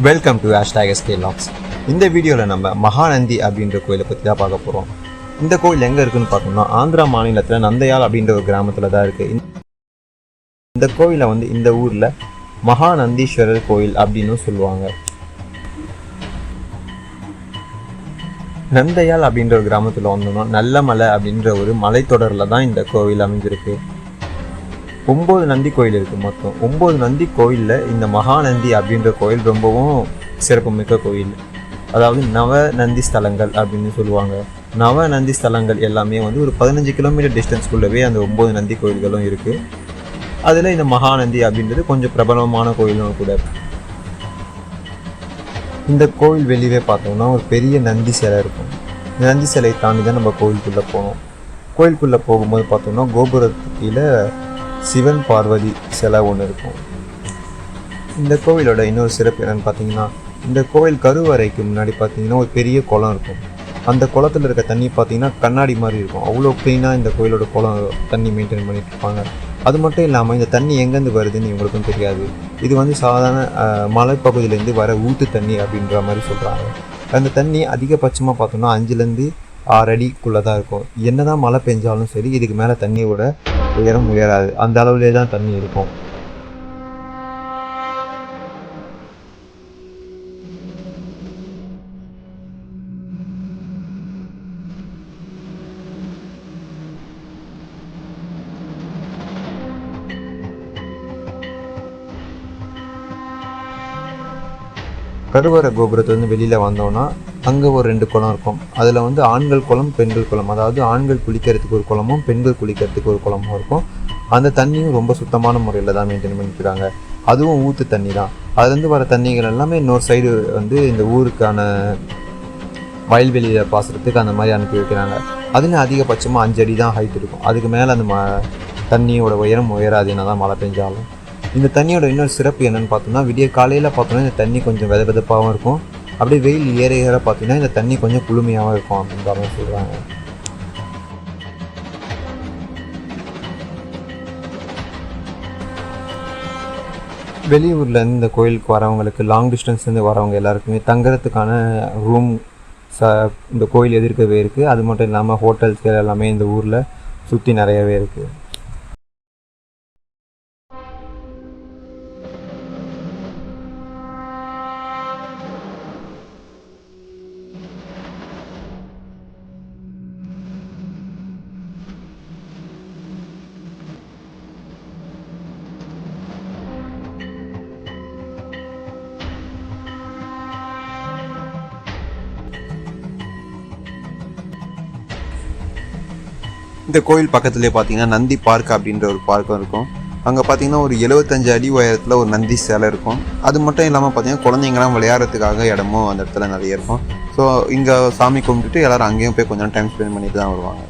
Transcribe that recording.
Welcome to #SKLogs. இந்த வீடியோவில் நம்ம மகாநந்தி அப்படின்ற கோயிலை பற்றி தான் பார்க்க போகிறோம். இந்த கோயில் எங்கே இருக்குன்னு பார்த்தோம்னா ஆந்திரா மாநிலத்தில் நந்தையால் அப்படின்ற ஒரு கிராமத்தில் தான் இருக்குது. இந்த கோயிலை இந்த ஊரில் மகாநந்தீஸ்வரர் கோயில் அப்படின்னு சொல்லுவாங்க. நந்தையால் அப்படின்ற ஒரு கிராமத்தில் வந்தோம்னா நல்லமலை அப்படின்ற ஒரு மலைத்தொடரில் தான் இந்த கோவில் அமைஞ்சிருக்கு. 9 நந்தி கோயில் இருக்குது. மொத்தம் 9 நந்தி கோயிலில் இந்த மகாநந்தி அப்படின்ற கோயில் ரொம்பவும் சிறப்புமிக்க கோயில். அதாவது நவ நந்தி ஸ்தலங்கள் அப்படின்னு சொல்லுவாங்க. நவ நந்தி ஸ்தலங்கள் எல்லாமே ஒரு 15 கிலோமீட்டர் டிஸ்டன்ஸ்குள்ளவே அந்த 9 நந்தி கோயில்களும் இருக்குது. அதில் இந்த மகாநந்தி அப்படின்றது கொஞ்சம் பிரபலமான கோயிலும் கூட. இந்த கோயில் வெளியே பார்த்தோம்னா ஒரு பெரிய நந்தி சிலை இருக்கும். இந்த நந்தி சிலையை தாண்டி தான் நம்ம கோயிலுக்குள்ளே போனோம். கோயிலுக்குள்ளே போகும்போது பார்த்தோம்னா கோபுரத்துக்கு கீழே சிவன் பார்வதி சிலை ஒன்று இருக்கும். இந்த கோவிலோட இன்னொரு சிறப்பு என்னென்னு பார்த்தீங்கன்னா, இந்த கோவில் கருவறைக்கு முன்னாடி பார்த்தீங்கன்னா ஒரு பெரிய குளம் இருக்கும். அந்த குளத்தில் இருக்க தண்ணி பார்த்தீங்கன்னா கண்ணாடி மாதிரி இருக்கும். அவ்வளோ க்ளீனாக இந்த கோயிலோட குளம் தண்ணி மெயின்டைன் பண்ணிட்டு இருப்பாங்க. அது மட்டும் இல்லாமல் இந்த தண்ணி எங்கேருந்து வருதுன்னு இவங்களுக்கும் தெரியாது. இது சாதாரண மலைப்பகுதியிலேருந்து வர ஊற்று தண்ணி அப்படின்ற மாதிரி சொல்கிறாங்க. அந்த தண்ணி அதிகபட்சமாக பார்த்தோம்னா 5லேருந்து 6 அடிக்குள்ளே தான் இருக்கும். என்ன தான் மழை பெஞ்சாலும் சரி, இதுக்கு மேலே தண்ணியோட உயரம் உயராது. அந்த அளவுலேயே தான் தண்ணி இருக்கும். கருவறை கோபுரத்துலேருந்து வெளியில் வந்தோன்னா அங்கே ஒரு 2 குளம் இருக்கும். அதில் ஆண்கள் குளம், பெண்கள் குளம். அதாவது ஆண்கள் குளிக்கிறதுக்கு ஒரு குளமும் பெண்கள் குளிக்கிறதுக்கு ஒரு குளமும் இருக்கும். அந்த தண்ணியும் ரொம்ப சுத்தமான முறையில் தான் மெயின்டைன் பண்ணிக்கிறாங்க. அதுவும் ஊற்று தண்ணி தான். அதுலேருந்து வர தண்ணிகள் எல்லாமே இன்னொரு சைடு இந்த ஊருக்கான வயல்வெளியில் பாசுறதுக்கு அந்த மாதிரி அனுப்பி வைக்கிறாங்க. அதுலேயும் அதிகபட்சமாக 5 அடி தான் ஹைட் இருக்கும். அதுக்கு மேலே அந்த தண்ணியோட உயரம் உயராது என்ன தான் மழை பெஞ்சாலும். இந்த தண்ணியோட இன்னொரு சிறப்பு என்னென்னு பார்த்தோம்னா, விடிய காலையில் பார்த்தோன்னா இந்த தண்ணி கொஞ்சம் வெதப்பாகவும் இருக்கும். அப்படியே வெயில் ஏற ஏற பார்த்தீங்கன்னா இந்த தண்ணி கொஞ்சம் குளுமையாகவும் இருக்கும் அப்படின்ற மாதிரி சொல்கிறாங்க. வெளியூர்லேருந்து இந்த கோயிலுக்கு வரவங்களுக்கு, லாங் டிஸ்டன்ஸ்லேருந்து வரவங்க எல்லாருக்குமே தங்குறதுக்கான ரூம் இந்த கோயில் எதிர்க்கவே இருக்குது. அது மட்டும் இல்லாமல் ஹோட்டல்ஸ் எல்லாமே இந்த ஊரில் சுற்றி நிறையவே இருக்குது. இந்த கோயில் பக்கத்துலேயே பார்த்தீங்கன்னா நந்தி பார்க் அப்படின்ற ஒரு பார்க்கும் இருக்கும். அங்கே பார்த்தீங்கன்னா ஒரு 75 அடி உயரத்தில் ஒரு நந்தி சிலை இருக்கும். அது மட்டும் இல்லாமல் பார்த்தீங்கன்னா குழந்தைங்களாம் விளையாடுறதுக்காக இடமும் அந்த இடத்துல நிறைய இருக்கும். ஸோ இங்கே சாமி கும்பிட்டுட்டு எல்லோரும் அங்கேயும் போய் கொஞ்சம் டைம் ஸ்பெண்ட் பண்ணிட்டு தான் வருவாங்க.